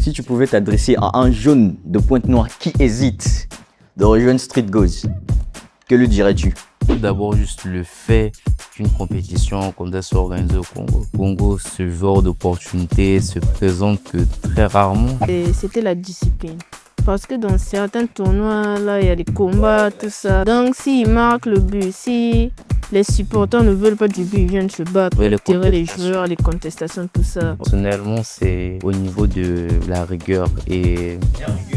Si tu pouvais t'adresser à un jeune de Pointe-Noire qui hésite de rejoindre Street Goals, que lui dirais-tu? Tout d'abord, juste le fait qu'une compétition comme ça soit organisée au Congo. Au Congo, ce genre d'opportunité se présente que très rarement. Et c'était la discipline. Parce que dans certains tournois, là, il y a des combats, tout ça. Donc, s'ils marquent le but, si les supporters ne veulent pas du but, ils viennent se battre, Oui, tirer les joueurs, les contestations, tout ça. Personnellement, c'est au niveau de la rigueur et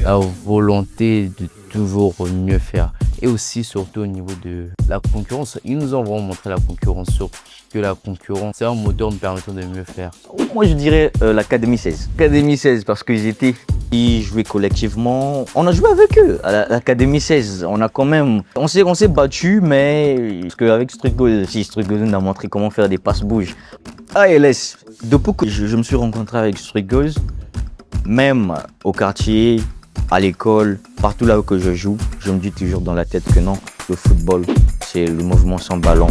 la volonté de toujours mieux faire. Et aussi, surtout au niveau de la concurrence. Ils nous ont vraiment montré la concurrence, surtout que la concurrence, c'est un moteur nous permettant de mieux faire. Moi, je dirais l'Académie 16. L'Académie 16 parce ils jouaient collectivement. On a joué avec eux à l'Académie 16. On s'est battu, mais parce qu'avec Street Goals, Street Goals nous a montré comment faire des passes-bouges. ALS, depuis que je me suis rencontré avec Street Goals, même au quartier, à l'école, partout là où que je joue, je me dis toujours dans la tête que non, le football, c'est le mouvement sans ballon.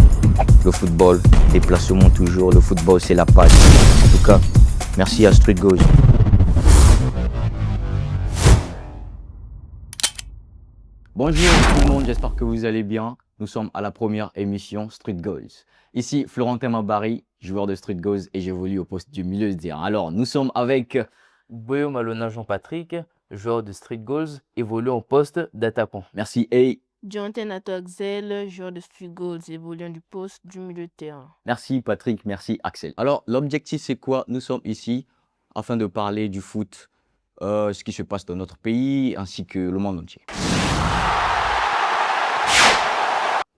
Le football, déplacement toujours. Le football, c'est la passe. En tout cas, merci à Street Goals. Bonjour tout le monde, j'espère que vous allez bien. Nous sommes à la première émission Street Goals. Ici, Florentin Mabari, joueur de Street Goals et j'évolue au poste du milieu de terrain. Alors, nous sommes avec Boyo Malona Jean-Patrick, joueur de Street Goals, évolue au poste d'attaquant. Merci et Jonathan Nato Axel, joueur de Street Goals, évoluant du poste du milieu de terrain. merci Patrick, merci Axel. Alors, l'objectif c'est quoi? Nous sommes ici afin de parler du foot, ce qui se passe dans notre pays ainsi que le monde entier.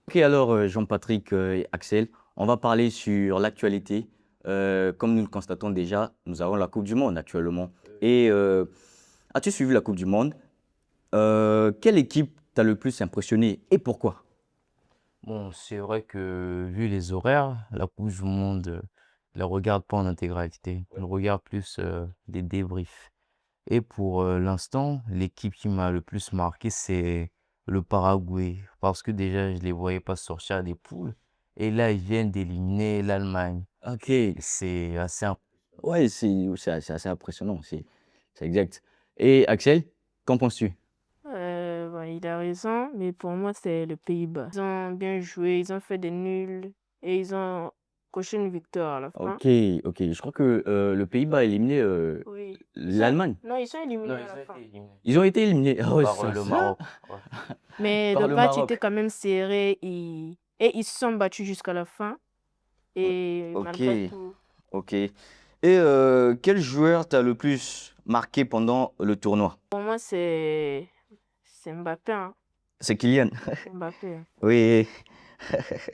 Ok, alors Jean-Patrick et Axel, on va parler sur l'actualité. Comme nous le constatons déjà, nous avons la Coupe du Monde actuellement. Et as-tu suivi la Coupe du Monde? Quelle équipe t'a le plus impressionné et pourquoi? Bon, c'est vrai que vu les horaires, la Coupe du Monde ne la regarde pas en intégralité. On regarde plus des débriefs. Et pour l'instant, l'équipe qui m'a le plus marqué, c'est le Paraguay. Parce que déjà, je ne les voyais pas sortir des poules. Et là, ils viennent d'éliminer l'Allemagne. Ok, C'est assez ouais, c'est assez impressionnant, c'est exact. Et Axel, qu'en penses-tu? Il a raison, mais pour moi, c'est le Pays-Bas. Ils ont bien joué, ils ont fait des nuls et ils ont coché une victoire à la fin. Ok, ok. Je crois que le Pays-Bas a éliminé Oui. l'Allemagne. Non, ils sont éliminés Non, à ils la ont fin. été éliminés Ils ont été éliminés. Oh, par ça, le ça. Maroc. Ouais. Mais Par le le match Maroc. était quand même serré et ils se sont battus jusqu'à la fin. Et Ok, malgré tout, ok. Et quel joueur t'a le plus marqué pendant le tournoi? pour moi, c'est Mbappé. Hein. C'est Kylian. C'est Mbappé. Oui.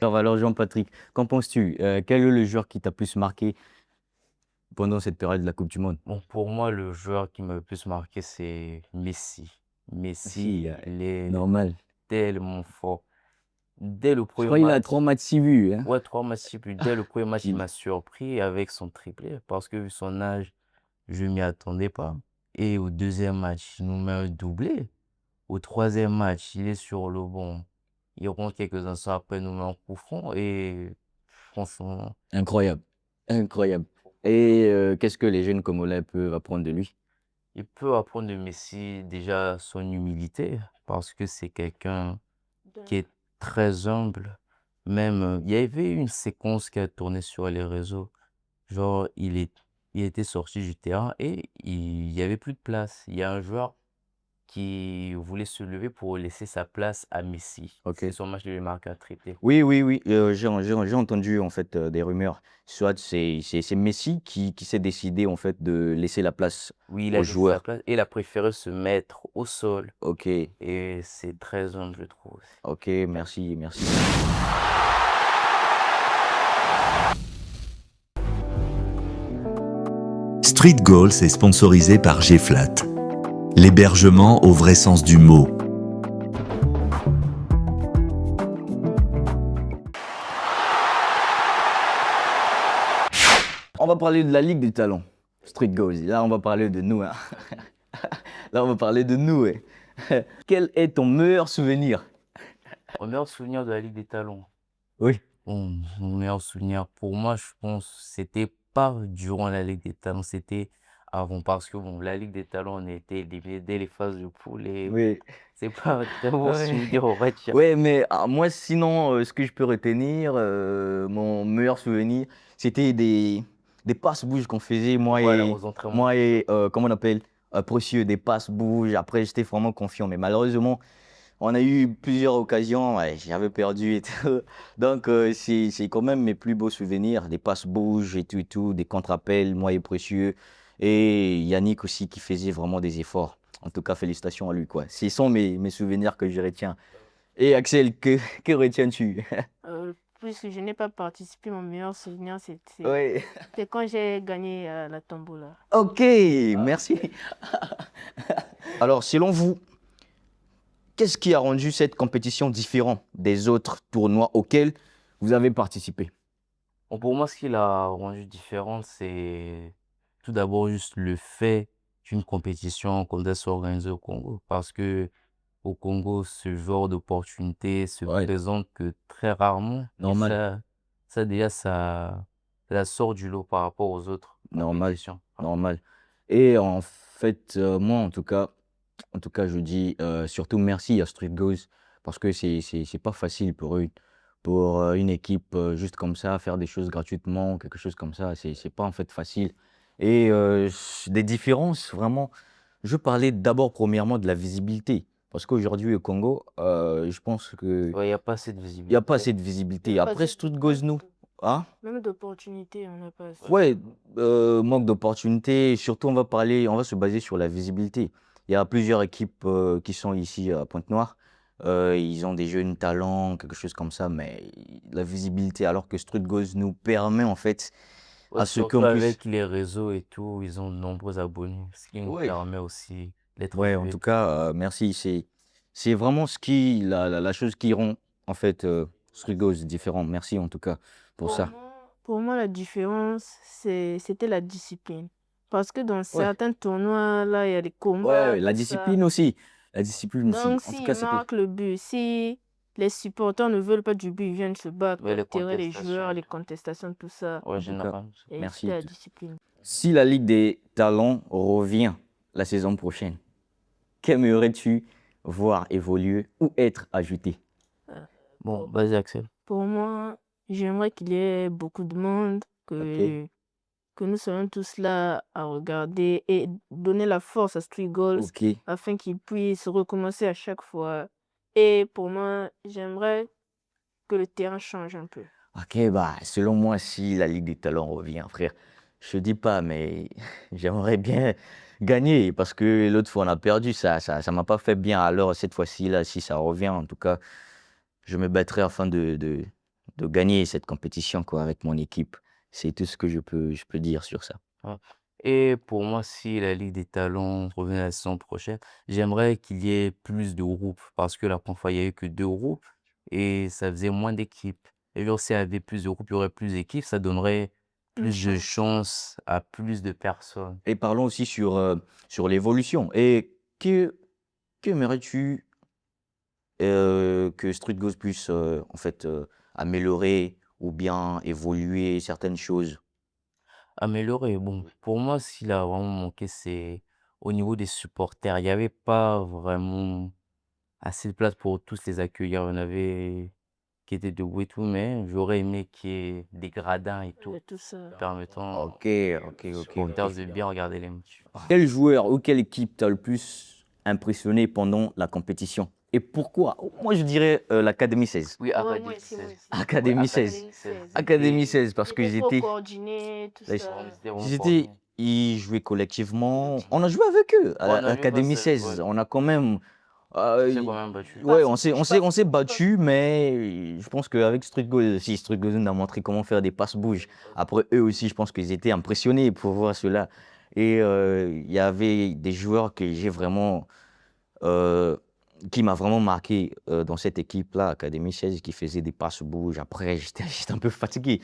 Alors Jean-Patrick, qu'en penses-tu? Quel est le joueur qui t'a plus marqué pendant cette période de la Coupe du Monde? Bon, pour moi, le joueur qui m'a le plus marqué, c'est Messi. Messi, il est Normal. tellement fort. Dès le Je premier crois qu'il a match, 3 matchs 6 buts. Hein? ouais, 3 matchs, puis dès le premier match, il Il- m'a surpris avec son triplé parce que vu son âge, je ne m'y attendais pas. Et au deuxième match, il nous met un doublé. Au troisième match, il est sur le banc. Il rentre quelques instants après, il nous met un coup franc et franchement, Incroyable. Incroyable. Et qu'est-ce que les jeunes Congolais peuvent apprendre de lui? il peut apprendre de Messi déjà son humilité parce que c'est quelqu'un qui est très humble. Même, il y avait une séquence qui a tourné sur les réseaux. Genre, il était sorti du terrain et il n'y avait plus de place. Il y a un joueur qui voulait se lever pour laisser sa place à Messi. Ok. C'est son match de lui marquer un triplé. Oui, oui, oui. J'ai entendu en fait des rumeurs. Soit c'est Messi qui s'est décidé en fait de laisser la place Oui, il a aux laissé sa joueurs. place et il a préféré se mettre au sol. Ok, Et c'est très humble, je trouve. ok, merci, merci. Street Goals est sponsorisé par G-Flat. L'hébergement au vrai sens du mot. On va parler de la Ligue des Talents, Street Goals. Là, on va parler de nous. Hein. Là, on va parler de nous. Ouais. Quel est ton meilleur souvenir? Mon meilleur souvenir de la Ligue des Talents. Oui. Bon, mon meilleur souvenir pour moi, je pense, c'était pas durant la Ligue des Talents, c'était avant parce que bon, la Ligue des Talents, on a été éliminé dès les phases de poule et Oui. c'est pas un très bon Ouais. souvenir, on va dire. Ouais, mais moi, sinon, ce que je peux retenir, mon meilleur souvenir, c'était des passes-bouges qu'on faisait, Voilà, aux entraînements. moi et comment on appelle, Précieux, des passes-bouges. Après, j'étais vraiment confiant, mais malheureusement, on a eu plusieurs occasions, ouais, j'avais perdu et tout. Donc, c'est quand même mes plus beaux souvenirs, des passes-bouges et tout, des contre-appels, moi et Précieux. Et Yannick aussi qui faisait vraiment des efforts. En tout cas, félicitations à lui, quoi. Ce sont mes souvenirs que je retiens. Et Axel, que retiens-tu? Puisque je n'ai pas participé, mon meilleur souvenir, Oui. c'est quand j'ai gagné la tombola. Ok, merci. Alors, selon vous, qu'est-ce qui a rendu cette compétition différente des autres tournois auxquels vous avez participé? Bon, pour moi, ce qui l'a rendu différente, c'est tout d'abord juste le fait qu'une compétition comme ça soit organisée au Congo. Parce que au Congo, ce genre d'opportunité se Ouais, présente que très rarement. Et normal, ça déjà, ça sort du lot par rapport aux autres normal, compétitions. normal. Et en fait, moi, en tout cas, je dis surtout merci à Street Goals parce que c'est pas facile pour eux, pour une équipe juste comme ça, faire des choses gratuitement, quelque chose comme ça, c'est pas en fait facile. Et des différences, vraiment, je parlais d'abord premièrement de la visibilité parce qu'aujourd'hui au Congo, je pense que Ouais, il n'y a pas assez de il n'y a pas visibilité. assez de visibilité. Après Street Goals, nous, hein? Même d'opportunités, on n'a pas assez. Ouais, manque d'opportunités. Surtout, on va se baser sur la visibilité. Il y a plusieurs équipes qui sont ici à Pointe-Noire. Ils ont des jeunes talents, quelque chose comme ça, mais la visibilité, alors que Street Goals nous permet en fait Ouais, à ce surtout qu'on puisse. avec les réseaux et tout, ils ont de nombreux abonnés, ce qui nous Ouais. permet aussi d'être Ouais, en vus. tout cas, merci. C'est vraiment la chose qui rend en fait Street Goals différent. Merci en tout cas pour ça. Pour moi, la différence, c'était la discipline. Parce que dans Ouais. certains tournois, là, il y a des combats, Ouais, la tout ça. discipline aussi. La discipline aussi. Donc, En tout s'ils cas, c'était. marquent le but, si les supporters ne veulent pas du but, ils viennent se battre Ouais, pour les tirer les contestations joueurs, et les tout. contestations, tout ça. Ouais, En tout cas, généralement. Et merci. c'était la discipline. Si la Ligue des Talents revient la saison prochaine, qu'aimerais-tu voir évoluer ou être ajouté? Bon, vas-y, Axel. Pour moi, j'aimerais qu'il y ait beaucoup de monde, Ok. que nous soyons tous là à regarder et donner la force à Street Goals Ok. afin qu'ils puissent recommencer à chaque fois. Et pour moi, j'aimerais que le terrain change un peu. Ok, bah, selon moi, si la Ligue des Talents revient, frère, je dis pas, mais j'aimerais bien gagner parce que l'autre fois, on a perdu, ça m'a pas fait bien. Alors, cette fois-ci, là, si ça revient, en tout cas, je me battrai afin de gagner cette compétition, quoi, avec mon équipe. C'est tout ce que je peux dire sur ça. Ouais. Et pour moi, si la Ligue des Talents revient la saison prochaine, j'aimerais qu'il y ait plus de groupes parce que la première fois, il n'y a eu que 2 groupes et ça faisait moins d'équipes. Et genre, s'il y avait plus de groupes, il y aurait plus d'équipes, ça donnerait Une plus de chance. chances à plus de personnes. Et parlons aussi sur l'évolution. Et qu'aimerais-tu que Street Ghost puisse en fait améliorer ou bien évoluer certaines choses? Améliorer, bon, pour moi, ce qu'il a vraiment manqué, c'est au niveau des supporters. Il n'y avait pas vraiment assez de place pour tous les accueillir. On avait qui étaient debout et tout, mais j'aurais aimé qu'il y ait des gradins et tout, Et tout ça. permettant Ok, ok, aux ok, supporters ok. de bien regarder les matchs. Quel joueur ou quelle équipe t'a le plus impressionné pendant la compétition? Et pourquoi? Moi, je dirais l'Académie 16. Oui, Ouais, Académie moi aussi, moi 16. aussi. Académie 16. Académie 16. Académie Et 16, parce que Ils ils étaient trop étaient, coordonnés, tout là, ça. on était vraiment ils étaient, coordonnés. ils jouaient collectivement. On a joué avec eux à Ouais, on a joué l'Académie face à eux, 16. ouais. On a quand même, On s'est euh, quand même battu. ouais, on s'est Pas- battu, mais je pense qu'avec Street Goals, si Street Goals nous a montré comment faire des passes-bouges. Après, eux aussi, je pense qu'ils étaient impressionnés pour voir cela. Et il y avait des joueurs que j'ai vraiment, euh, qui m'a vraiment marqué dans cette équipe-là, Académie 16, qui faisait des passes-bouges. Après, j'étais un peu fatigué.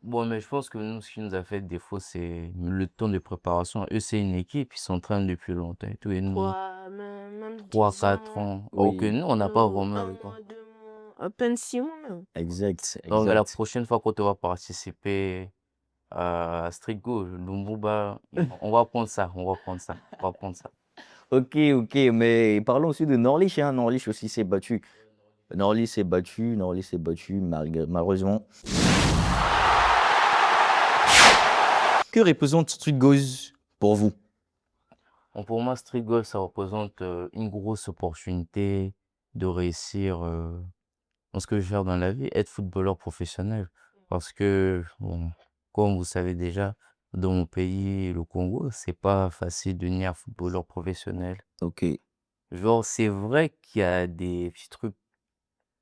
Bon, mais je pense que nous, ce qui nous a fait défaut, c'est le temps de préparation. Eux, c'est une équipe, ils s'entraînent depuis longtemps et tout. Et nous, même 3, 10 4 ans, ans. Alors que Oui, nous, on n'a pas vraiment un le temps. mois, 2 mois, à peine 6 mois même. exact, Donc, la exact. prochaine fois quand on va participer Street Go, Lumumba, on va prendre ça, on va prendre ça, on va prendre ça. Ok, mais parlons aussi de Norlich, hein. Norlich aussi s'est battu. Norlich s'est battu, malheureusement. Que représente Street Goals pour vous? Bon, pour moi, Street Go, ça représente une grosse opportunité de réussir dans ce que je veux faire dans la vie, être footballeur professionnel. Parce que, bon, comme vous savez déjà, dans mon pays, le Congo, c'est pas facile de devenir footballeur professionnel. Ok, Genre, c'est vrai qu'il y a des petits trucs,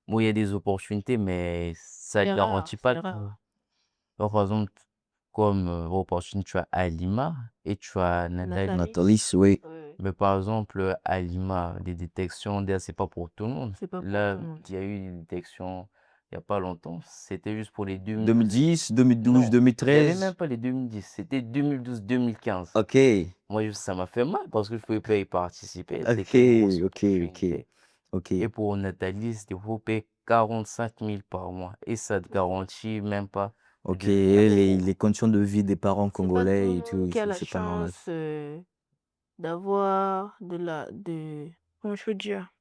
bon, il y a des opportunités, mais ça ne C'est garantit rare, pas. c'est rare. Genre, par exemple, comme opportunité, tu as Alima et tu as Nathalie. Natalis, oui. Ouais. Mais par exemple, à Lima, les détections, d'ailleurs, c'est pas pour tout le monde. C'est pas pour Là, tout le monde. il y a eu des détections il n'y a pas longtemps. C'était juste pour les 2012. 2010, Non, 2012, il n'y avait 2013. même pas les 2010. C'était 2012-2015. Ok, Moi, ça m'a fait mal parce que je ne pouvais pas y participer. ok, C'était une grosse ok, opportunité. ok. Et pour Nathalie, c'était pour payer 45 000 par mois. Et ça te garantit même pas de Ok, devenir les pro. conditions de vie des parents C'est pas tout congolais le et monde tout, qui a la c'est pas normal. chance d'avoir comment je peux dire?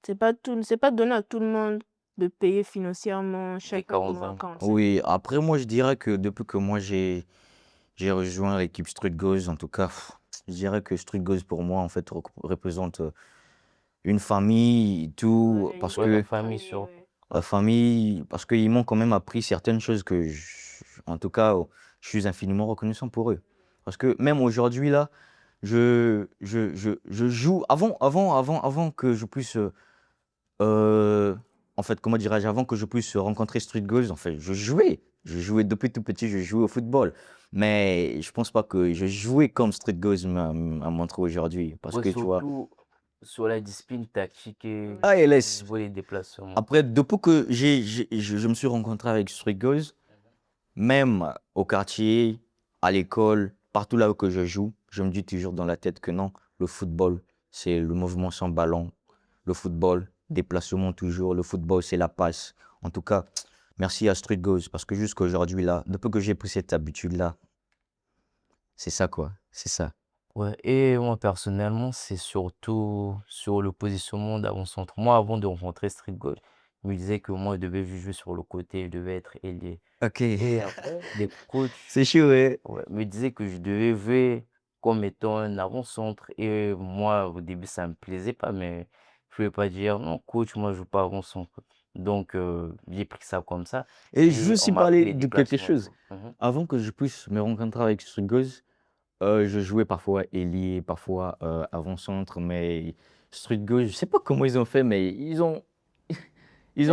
C'est pas donné à tout le monde de payer financièrement Les chaque 45 mois 000. 45 Oui, après moi je dirais que depuis que moi j'ai rejoint l'équipe Street Goals, en tout cas, je dirais que Street Goals pour moi en fait représente une famille et tout, Ouais, parce Ouais, que la famille sur. ouais. la famille, parce qu'ils m'ont quand même appris certaines choses que, en tout cas, je suis infiniment reconnaissant pour eux. Parce que même aujourd'hui, là, je joue, avant que je puisse, en fait, comment dirais-je, avant que je puisse rencontrer Street Goals, en fait, je jouais depuis tout petit, je jouais au football. Mais je pense pas que je jouais comme Street Goals m'a montré aujourd'hui. Parce Ouais, que, tu vois, surtout sur la discipline tactique et ah, et au laisse. niveau des déplacements. Après, depuis que je me suis rencontré avec Street Goals, même au quartier, à l'école, partout là où que je joue, je me dis toujours dans la tête que non, le football, c'est le mouvement sans ballon. Le football, déplacement toujours. Le football, c'est la passe. En tout cas, merci à Street Goals parce que jusqu'à aujourd'hui, là, depuis que j'ai pris cette habitude-là, c'est ça quoi, c'est ça. Ouais, et moi personnellement, c'est surtout sur le positionnement d'avant-centre. Moi, avant de rencontrer Street Goal, je me disais que moi, je devais jouer sur le côté, je devais être ailier. Ok, Et après, les coachs c'est chaud, ouais. me disaient que je devais jouer comme étant un avant-centre. Et moi, au début, ça me plaisait pas, mais je ne pouvais pas dire non, coach, moi, je joue pas avant-centre. Donc, j'ai pris ça comme ça. Et je veux Et on aussi m'a appris parler les de quelque déplacements et chose. tout. Avant que je puisse me rencontrer avec Street Goals, je jouais parfois ailier, parfois avant-centre, mais Street Goals, je sais pas comment ils ont fait, mais ils ont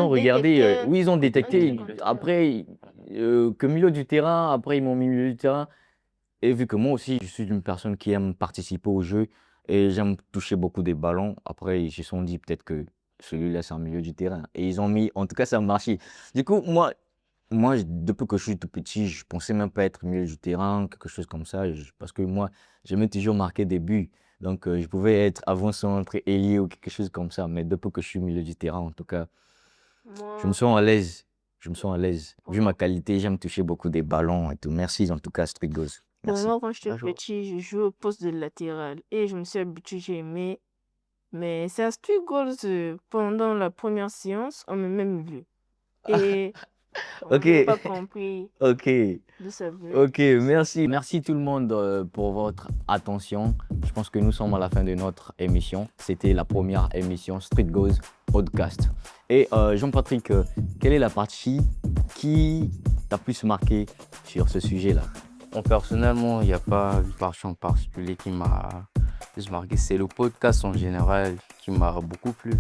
regardé, détecté oui, ils ont un détecté. contre un. Après, que milieu du terrain, après ils m'ont mis milieu du terrain. Et vu que moi aussi, je suis une personne qui aime participer au jeu et j'aime toucher beaucoup des ballons, après, ils se sont dit peut-être que celui-là, c'est un milieu du terrain. Et ils ont mis, en tout cas, ça a marché. Du coup, moi, depuis que je suis tout petit, je pensais même pas être milieu du terrain, quelque chose comme ça, parce que moi, j'aimais toujours marquer des buts. Donc, je pouvais être avant-centre, ailier ou quelque chose comme ça. Mais depuis que je suis milieu du terrain, en tout cas, je me Moi, sens à l'aise. Je me sens à l'aise. Vu ma pour qualité, j'aime toucher beaucoup des ballons et tout. Merci en tout cas, Street Goals. Merci. moi, quand j'étais Bonjour. petit, je jouais au poste de latéral et je me suis habituée, j'ai aimé. Mais c'est à Street Goals, pendant la première séance, on m'a même vu. Et on Ok, n'a pas compris ok, d'où ça venait. ok, merci. Merci tout le monde pour votre attention. Je pense que nous sommes à la fin de notre émission. C'était la première émission Street Goals Podcast. Et Jean-Patrick, quelle est la partie qui t'a plus marqué sur ce sujet-là? Bon, personnellement, il n'y a pas une partie en particulier qui m'a plus marqué. C'est le podcast en général qui m'a beaucoup plu.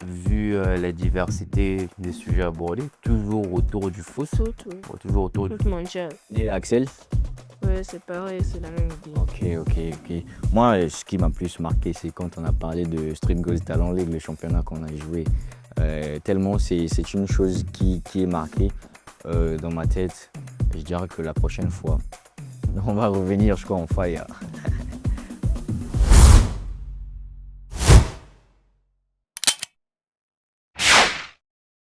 Vu la diversité des sujets abordés, toujours autour du foot. Foot, ouais. Toujours autour du Foot mondial. Et Axel? Ouais, c'est pareil, c'est la même idée. Ok. Moi, ce qui m'a plus marqué, c'est quand on a parlé de Street Goals Talent League, le championnat qu'on a joué. Tellement c'est une chose qui est marquée dans ma tête. Je dirais que la prochaine fois, on va revenir, je crois, en fire.